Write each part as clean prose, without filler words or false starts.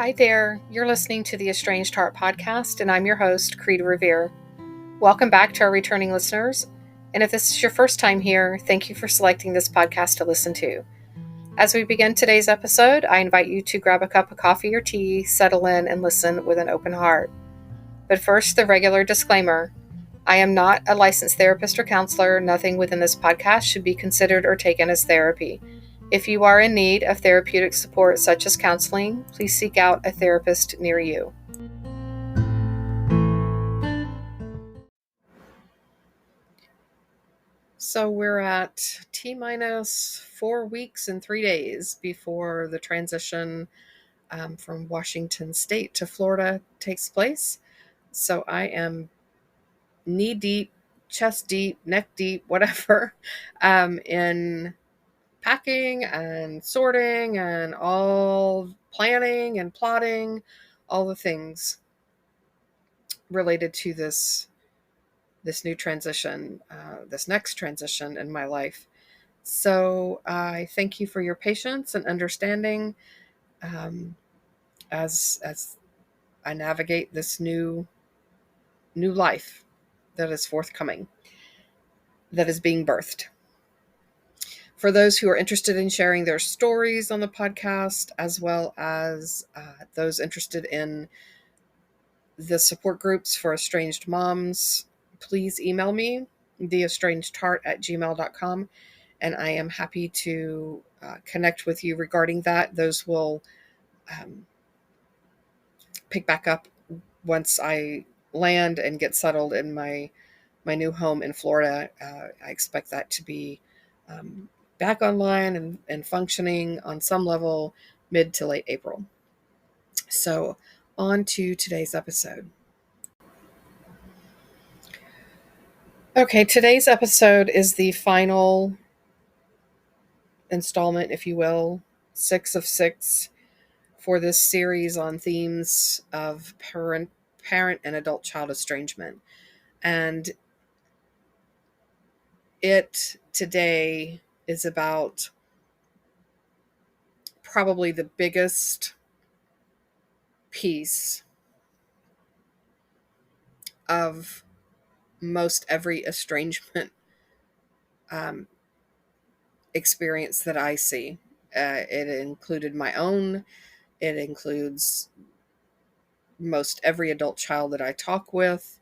Hi there, you're listening to the Estranged Heart podcast, and I'm your host, Kreed Revere. Welcome back to our returning listeners, and if this is your first time here, thank you for selecting this podcast to listen to. As we begin today's episode, I invite you to grab a cup of coffee or tea, settle in, and listen with an open heart. But first, the regular disclaimer. I am not a licensed therapist or counselor. Nothing within this podcast should be considered or taken as therapy. If you are in need of therapeutic support such as counseling, please seek out a therapist near you. So we're at T-minus 4 weeks and 3 days before the transition from Washington State to Florida takes place. So I am knee deep, chest deep, neck deep, whatever, in packing and sorting and all planning and plotting, all the things related to this new transition, this next transition in my life. So I thank you for your patience and understanding as I navigate this new life that is forthcoming, that is being birthed. For those who are interested in sharing their stories on the podcast, as well as those interested in the support groups for estranged moms, please email me, TheEstrangedHeart@gmail.com, and I am happy to connect with you regarding that. Those will pick back up once I land and get settled in my new home in Florida. I expect that to be back online and functioning on some level mid to late April. So on to today's episode. Okay, today's episode is the final installment, if you will, 6 of 6 for this series on themes of parent and adult child estrangement. And it today is about probably the biggest piece of most every estrangement experience that I see. It included my own. It includes most every adult child that I talk with.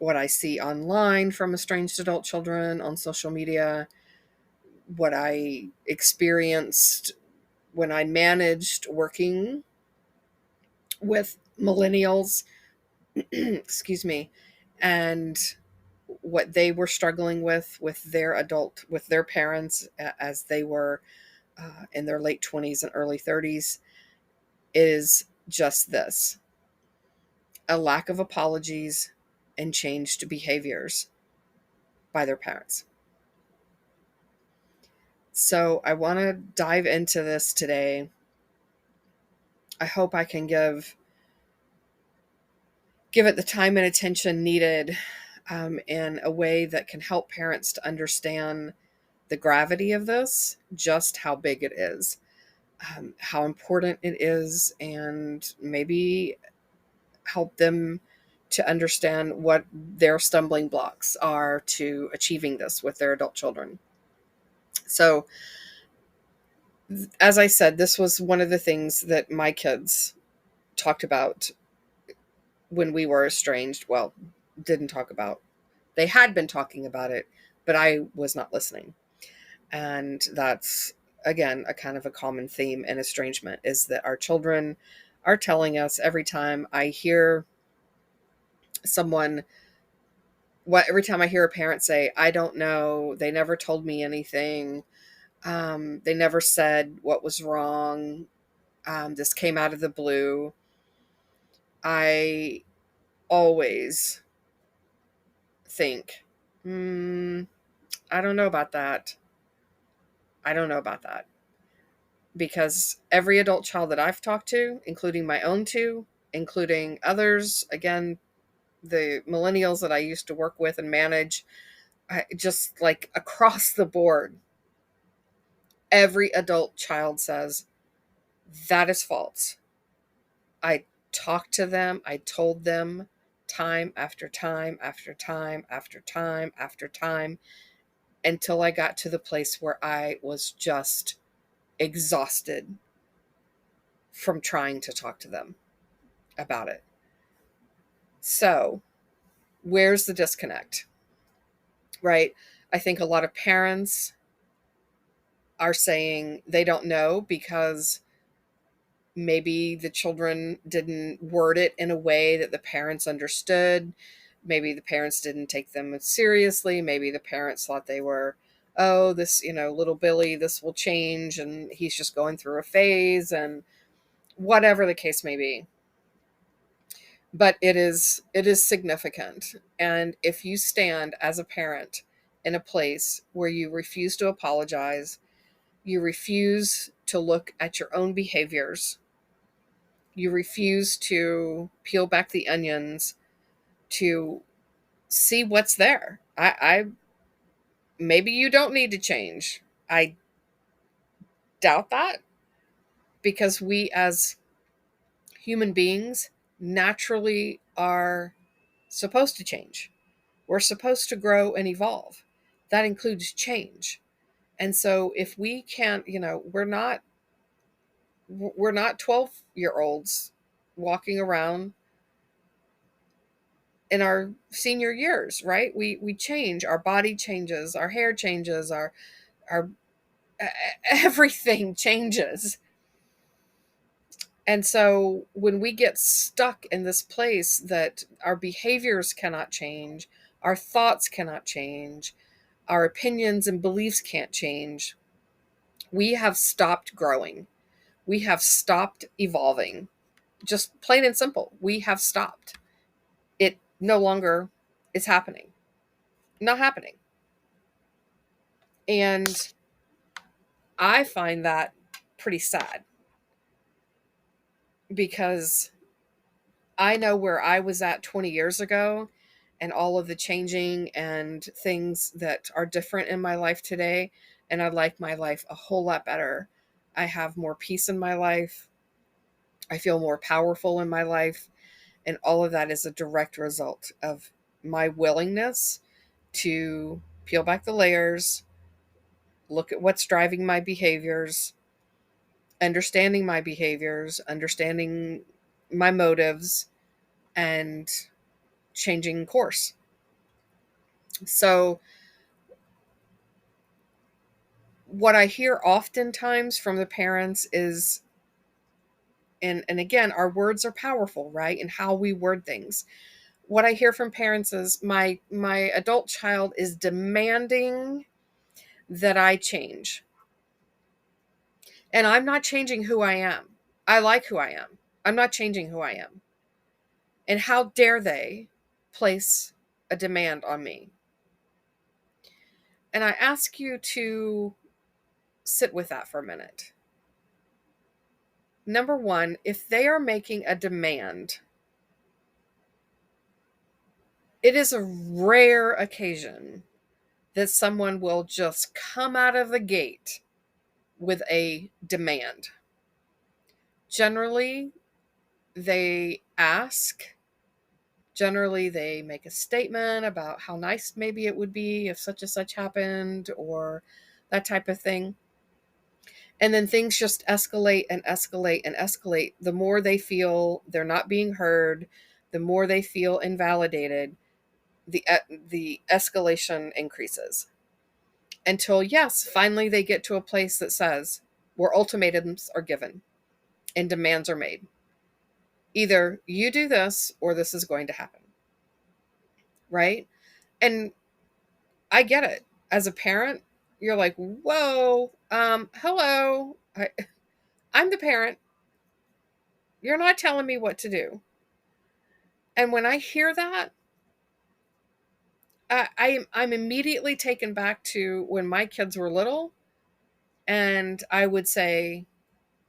What I see online from estranged adult children on social media. What I experienced when I managed working with millennials, excuse me, and what they were struggling with their parents as they were in their late 20s and early 30s, is just this: a lack of apologies and changed behaviors by their parents. So I want to dive into this today. I hope I can give it the time and attention needed in a way that can help parents to understand the gravity of this, just how big it is, how important it is, and maybe help them to understand what their stumbling blocks are to achieving this with their adult children. So, as I said, this was one of the things that my kids talked about when we were estranged. Well, didn't talk about. They had been talking about it, but I was not listening. And that's, again, a kind of a common theme in estrangement, is that our children are telling us every time I hear every time I hear a parent say, I don't know, they never told me anything, they never said what was wrong, this came out of the blue, I always think, I don't know about that. Because every adult child that I've talked to, including my own two, including others, again, the millennials that I used to work with and manage, just like across the board, every adult child says, That is false. I talked to them, I told them time after time after time after time after time until I got to the place where I was just exhausted from trying to talk to them about it. So, where's the disconnect? Right? I think a lot of parents are saying they don't know because maybe the children didn't word it in a way that the parents understood. Maybe the parents didn't take them seriously. Maybe the parents thought they were, oh, this, little Billy, this will change and he's just going through a phase, and whatever the case may be. But it is significant. And if you stand as a parent in a place where you refuse to apologize, you refuse to look at your own behaviors, you refuse to peel back the onions to see what's there. I maybe you don't need to change. I doubt that, because we as human beings naturally are supposed to change. We're supposed to grow and evolve. That includes change. And so if we can't, we're not 12-year-olds walking around in our senior years, right? We change, our body changes, our hair changes, our everything changes. And so when we get stuck in this place that our behaviors cannot change, our thoughts cannot change, our opinions and beliefs can't change, we have stopped growing. We have stopped evolving. Just plain and simple. We have stopped. It no longer is happening. Not happening. And I find that pretty sad, because I know where I was at 20 years ago and all of the changing and things that are different in my life today. And I like my life a whole lot better. I have more peace in my life. I feel more powerful in my life. And all of that is a direct result of my willingness to peel back the layers, look at what's driving my behaviors, understanding my motives, and changing course. So, what I hear oftentimes from the parents is, and again, our words are powerful, right? And how we word things. What I hear from parents is my adult child is demanding that I change. And I'm not changing who I am. I like who I am. I'm not changing who I am. And how dare they place a demand on me? And I ask you to sit with that for a minute. Number one, if they are making a demand, it is a rare occasion that someone will just come out of the gate with a demand. Generally, they ask. Generally, they make a statement about how nice maybe it would be if such and such happened, or that type of thing. And then things just escalate and escalate and escalate. The more they feel they're not being heard, the more they feel invalidated, the escalation increases. Until, yes, finally they get to a place that says, where ultimatums are given and demands are made. Either you do this or this is going to happen. Right? And I get it. As a parent, you're like, whoa, hello. I'm the parent. You're not telling me what to do. And when I hear that, I'm immediately taken back to when my kids were little, and I would say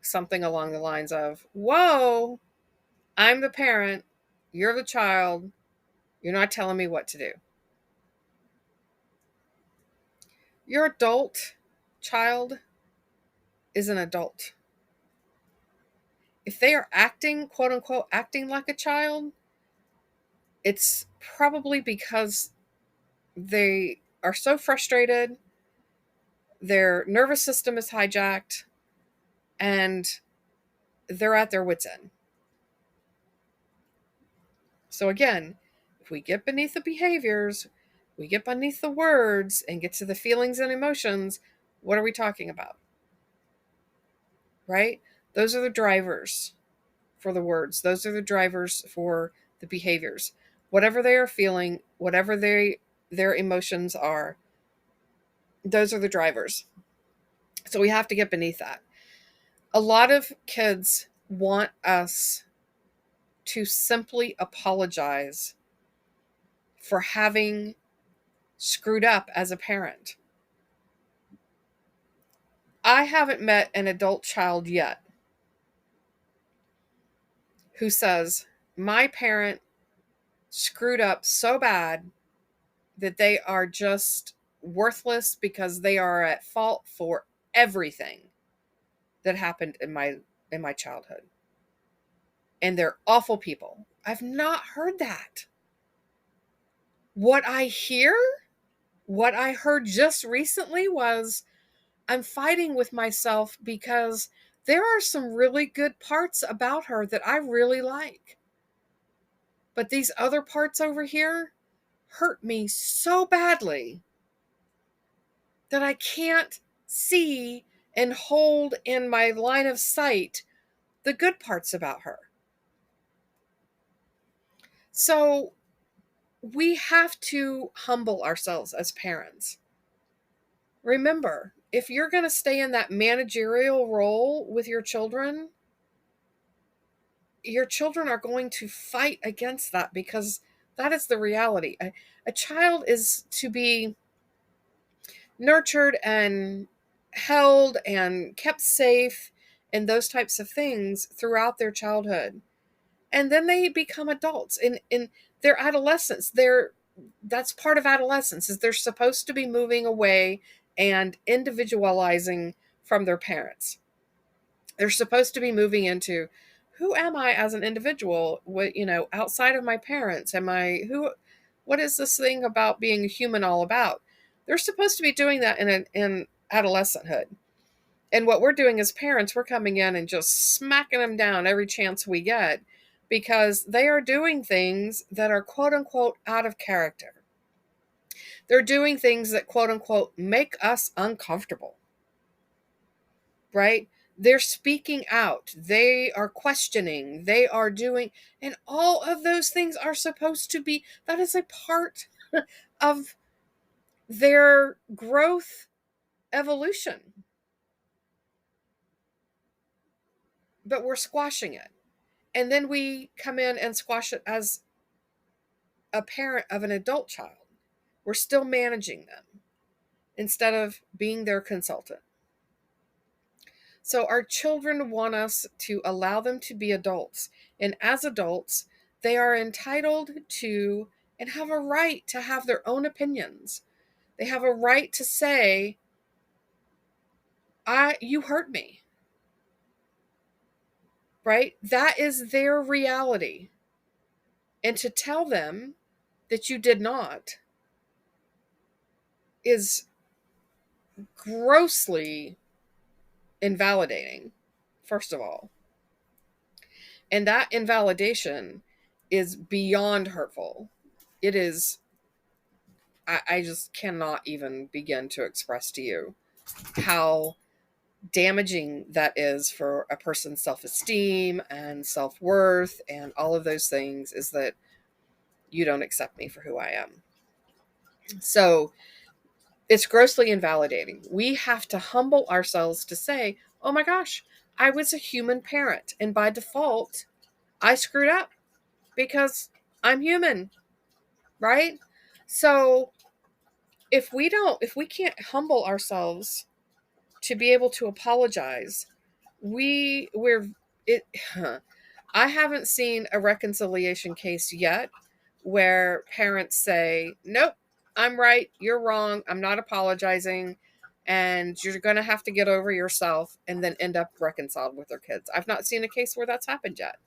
something along the lines of, whoa, I'm the parent, you're the child, you're not telling me what to do. Your adult child is an adult. if they are acting, quote unquote, acting like a child, it's probably because they are so frustrated, their nervous system is hijacked, and they're at their wits' end. So again, if we get beneath the behaviors, we get beneath the words and get to the feelings and emotions, what are we talking about? Right? Those are the drivers for the words. Those are the drivers for the behaviors. Whatever they are feeling, whatever their emotions are, those are the drivers. So we have to get beneath that. A lot of kids want us to simply apologize for having screwed up as a parent. I haven't met an adult child yet who says, my parent screwed up so bad that they are just worthless because they are at fault for everything that happened in my childhood. And they're awful people. I've not heard that. What I heard just recently was, I'm fighting with myself because there are some really good parts about her that I really like. But these other parts over here hurt me so badly that I can't see and hold in my line of sight the good parts about her. So we have to humble ourselves as parents. Remember, if you're going to stay in that managerial role with your children are going to fight against that, because that is the reality. A child is to be nurtured and held and kept safe and those types of things throughout their childhood. And then they become adults in their adolescence. That's part of adolescence, is they're supposed to be moving away and individualizing from their parents. They're supposed to be moving into, who am I as an individual? What, outside of my parents? What is this thing about being a human all about? They're supposed to be doing that in adolescenthood. And what we're doing as parents, we're coming in and just smacking them down every chance we get, because they are doing things that are quote unquote out of character. They're doing things that quote unquote make us uncomfortable. Right? They're speaking out. They are questioning. They are doing, and all of those things are supposed to be, that is a part of their growth evolution. But we're squashing it. And then we come in and squash it as a parent of an adult child. We're still managing them instead of being their consultant. So our children want us to allow them to be adults. And as adults, they are entitled to and have a right to have their own opinions. They have a right to say, you hurt me. Right? That is their reality. And to tell them that you did not is grossly invalidating, first of all. And that invalidation is beyond hurtful. It is, I just cannot even begin to express to you how damaging that is for a person's self-esteem and self-worth and all of those things, is that you don't accept me for who I am. So it's grossly invalidating. We have to humble ourselves to say, oh my gosh, I was a human parent, and by default, I screwed up because I'm human, right? So if we can't humble ourselves to be able to apologize, I haven't seen a reconciliation case yet where parents say, nope, I'm right, you're wrong, I'm not apologizing, and you're going to have to get over yourself and then end up reconciled with their kids. I've not seen a case where that's happened yet.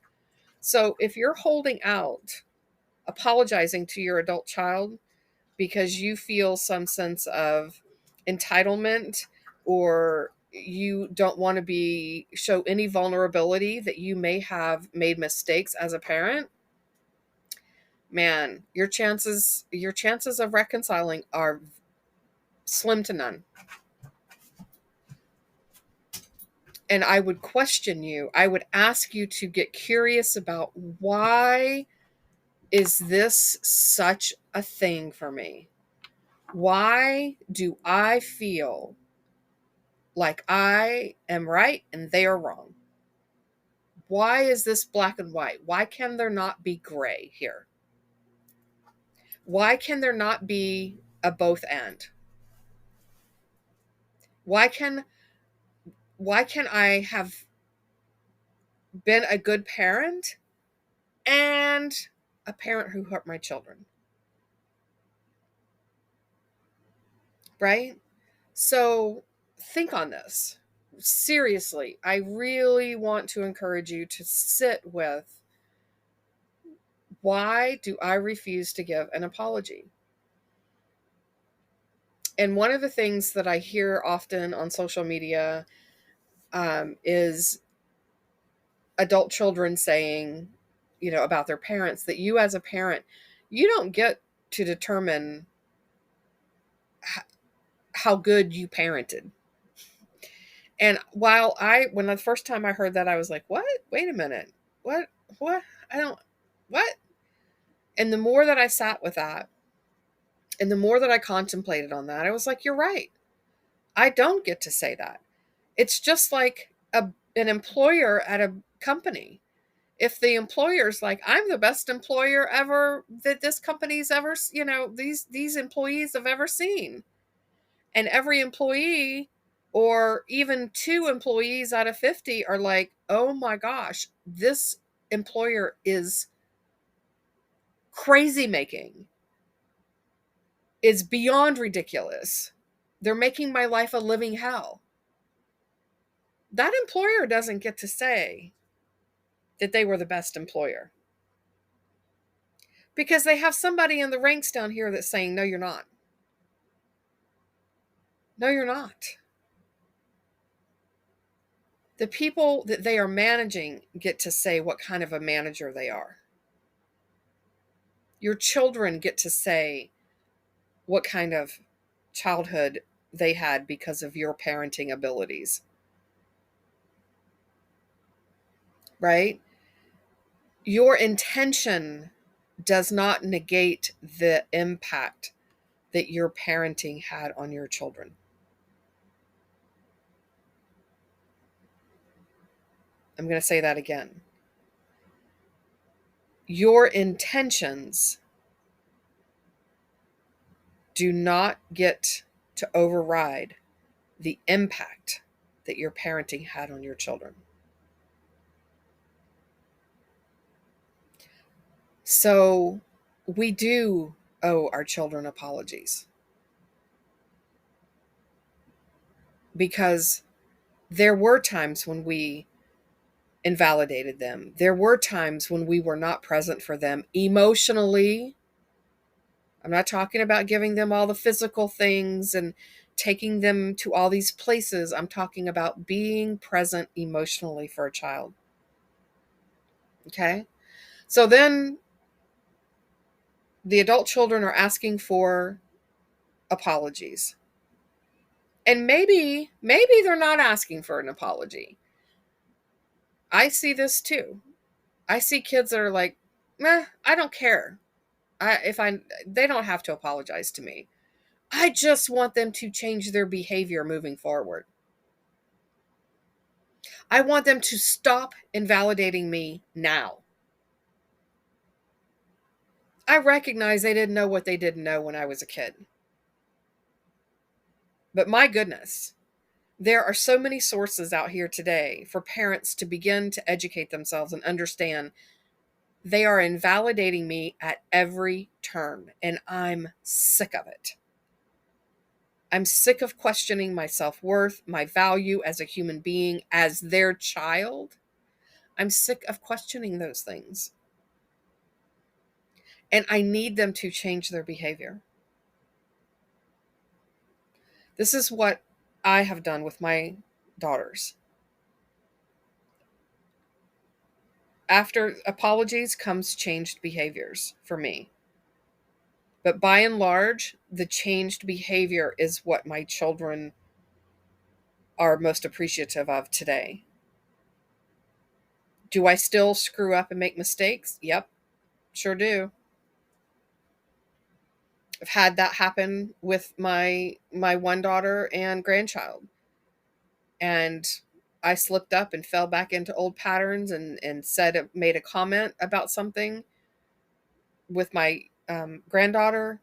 So if you're holding out, apologizing to your adult child because you feel some sense of entitlement, or you don't want to show any vulnerability that you may have made mistakes as a parent, man, your chances of reconciling are slim to none. And I would question you. I would ask you to get curious about, why is this such a thing for me? Why do I feel like I am right and they are wrong? Why is this black and white? Why can there not be gray here? Why can there not be a both and? Why can I have been a good parent and a parent who hurt my children? Right? So think on this. Seriously, I really want to encourage you to sit with, why do I refuse to give an apology? And one of the things that I hear often on social media is adult children saying, about their parents, that you as a parent, you don't get to determine how good you parented. And when the first time I heard that, I was like, what? Wait a minute. What? I don't, what? And the more that I sat with that, and the more that I contemplated on that, I was like, you're right. I don't get to say that. It's just like an employer at a company. If the employer's like, I'm the best employer ever that this company's ever, these employees have ever seen. And every employee, or even 2 employees out of 50, are like, oh my gosh, this employer is crazy making. It's beyond ridiculous. They're making my life a living hell. That employer doesn't get to say that they were the best employer, because they have somebody in the ranks down here that's saying, no, you're not. No, you're not. The people that they are managing get to say what kind of a manager they are. Your children get to say what kind of childhood they had because of your parenting abilities. Right? Your intention does not negate the impact that your parenting had on your children. I'm going to say that again. Your intentions do not get to override the impact that your parenting had on your children. So we do owe our children apologies, because there were times when we invalidated them. There were times when we were not present for them emotionally. I'm not talking about giving them all the physical things and taking them to all these places. I'm talking about being present emotionally for a child. Okay? So then the adult children are asking for apologies. And maybe they're not asking for an apology. I see this too. I see kids that are like, meh, I don't care. They don't have to apologize to me. I just want them to change their behavior moving forward. I want them to stop invalidating me now. I recognize they didn't know what they didn't know when I was a kid. But my goodness, there are so many sources out here today for parents to begin to educate themselves and understand they are invalidating me at every turn, and I'm sick of it. I'm sick of questioning my self-worth, my value as a human being, as their child. I'm sick of questioning those things. And I need them to change their behavior. This is what I have done with my daughters. After apologies comes changed behaviors for me. But by and large, the changed behavior is what my children are most appreciative of today. Do I still screw up and make mistakes? Yep, sure do. I've had that happen with my one daughter and grandchild. And I slipped up and fell back into old patterns and made a comment about something with my granddaughter,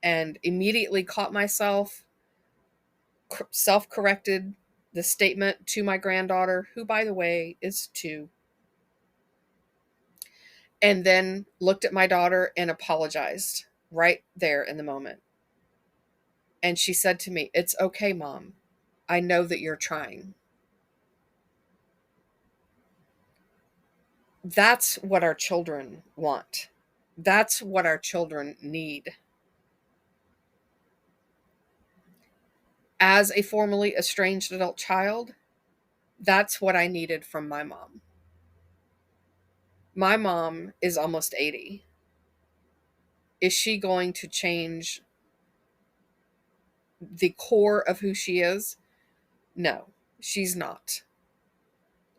and immediately caught myself, self corrected the statement to my granddaughter, who, by the way, is 2, and then looked at my daughter and apologized right there in the moment. And she said to me, "It's okay, Mom. I know that you're trying." That's what our children want. That's what our children need. As a formerly estranged adult child, that's what I needed from my mom. My mom is almost 80. Is she going to change the core of who she is? No, she's not.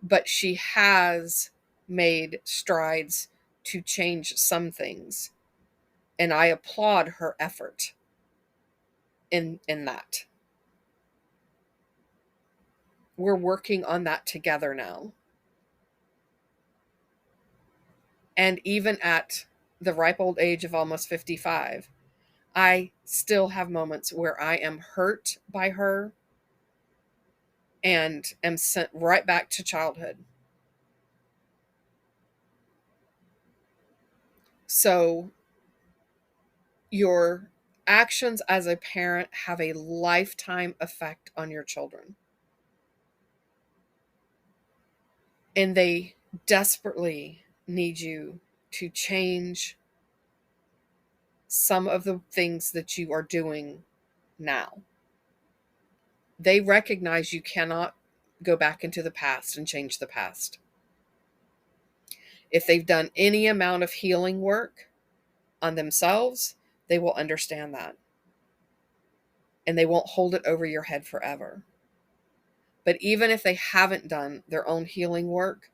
But she has made strides to change some things. And I applaud her effort in that. We're working on that together now. And even at the ripe old age of almost 55, I still have moments where I am hurt by her and am sent right back to childhood. So your actions as a parent have a lifetime effect on your children. And they desperately need you to change some of the things that you are doing now. They recognize you cannot go back into the past and change the past. If they've done any amount of healing work on themselves, they will understand that. And they won't hold it over your head forever. But even if they haven't done their own healing work,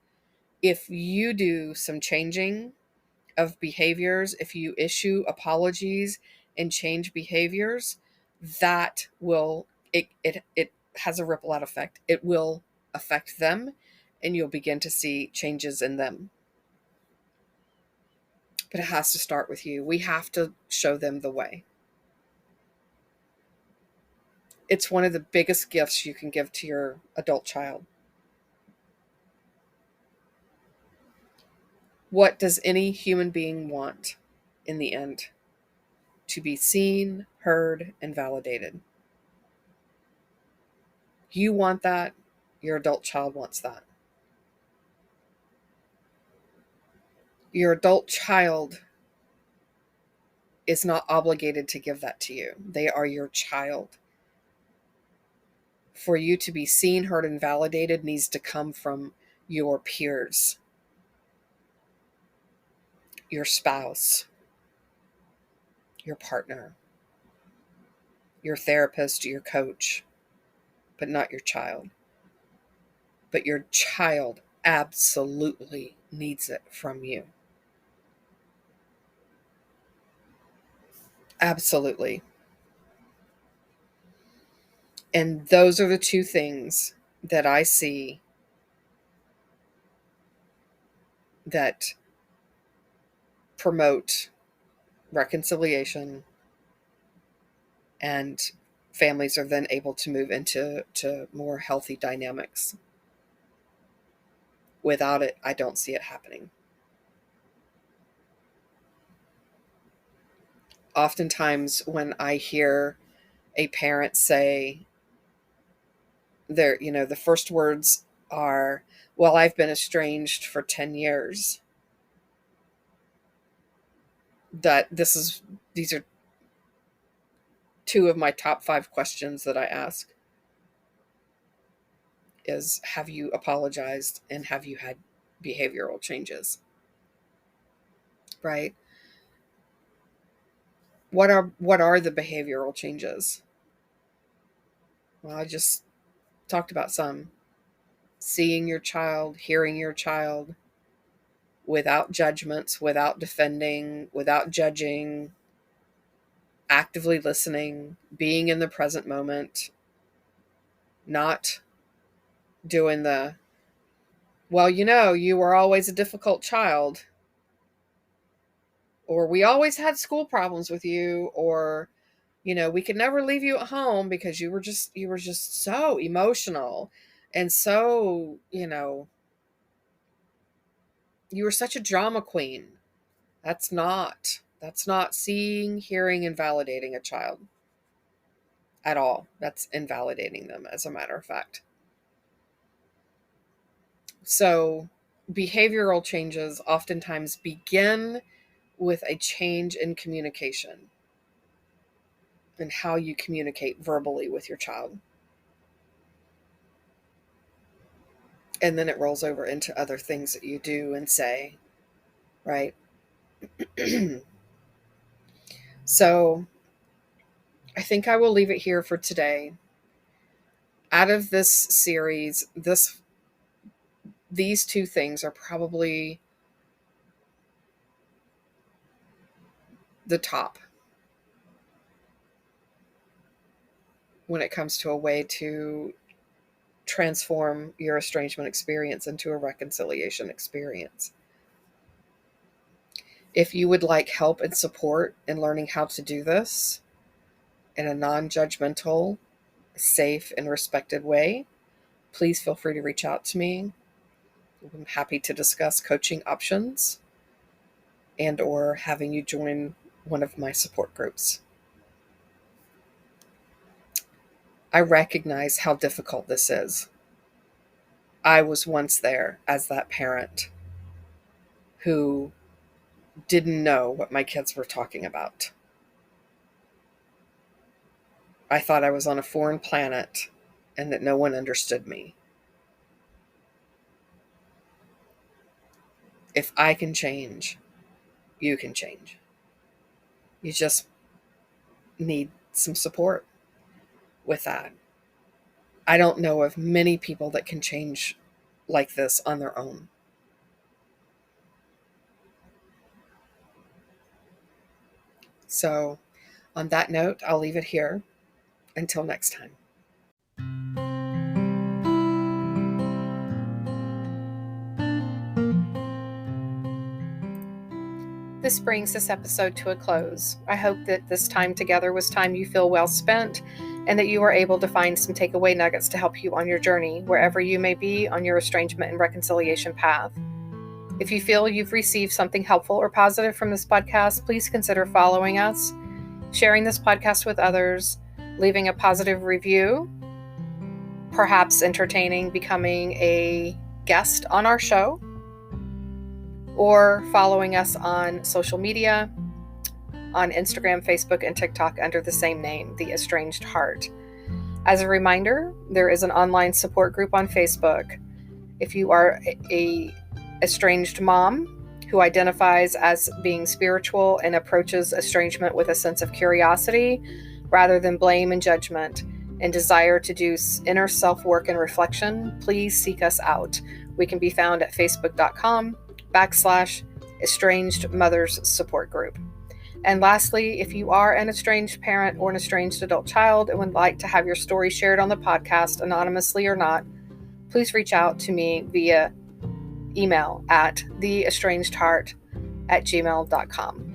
if you do some changing of behaviors, if you issue apologies and change behaviors, that will, it has a ripple out effect. It will affect them, and you'll begin to see changes in them. But it has to start with you. We have to show them the way. It's one of the biggest gifts you can give to your adult child. What does any human being want in the end? To be seen, heard, and validated. You want that. Your adult child wants that. Your adult child is not obligated to give that to you. They are your child. For you to be seen, heard, and validated needs to come from your peers, your spouse, your partner, your therapist, your coach, but not your child. But your child absolutely needs it from you. Absolutely. And those are the two things that I see that promote reconciliation, and families are then able to move into more healthy dynamics. Without it, I don't see it happening. Oftentimes when I hear a parent say the first words are, well, I've been estranged for 10 years. These are two of my top 5 questions that I ask is, have you apologized and have you had behavioral changes? Right? What are the behavioral changes? Well, I just talked about some. Seeing your child, hearing your child without judgments, without defending, without judging, actively listening, being in the present moment, not doing the, well, you were always a difficult child, or we always had school problems with you, or we could never leave you at home because you were just so emotional and so, you were such a drama queen. That's not seeing, hearing, and validating a child at all. That's invalidating them, as a matter of fact. So behavioral changes oftentimes begin with a change in communication and how you communicate verbally with your child. And then it rolls over into other things that you do and say, right? So I think I will leave it here for today. Out of this series, these two things are probably the top when it comes to a way to transform your estrangement experience into a reconciliation experience. If you would like help and support in learning how to do this in a non-judgmental, safe, and respected way, please feel free to reach out to me. I'm happy to discuss coaching options and or having you join one of my support groups. I recognize how difficult this is. I was once there as that parent who didn't know what my kids were talking about. I thought I was on a foreign planet and that no one understood me. If I can change, you can change. You just need some support with that. I don't know of many people that can change like this on their own. So, on that note, I'll leave it here. Until next time. This brings this episode to a close. I hope that this time together was time you feel well spent and that you are able to find some takeaway nuggets to help you on your journey, wherever you may be on your estrangement and reconciliation path. If you feel you've received something helpful or positive from this podcast, please consider following us, sharing this podcast with others, leaving a positive review, perhaps entertaining becoming a guest on our show, or following us on social media, on Instagram, Facebook, and TikTok under the same name, TheEstrangedHeart. As a reminder, there is an online support group on Facebook. If you are a estranged mom who identifies as being spiritual and approaches estrangement with a sense of curiosity rather than blame and judgment, and desire to do inner self-work and reflection, please seek us out. We can be found at facebook.com/estranged mothers support group. And lastly, if you are an estranged parent or an estranged adult child and would like to have your story shared on the podcast, anonymously or not, please reach out to me via email at theestrangedheart@gmail.com.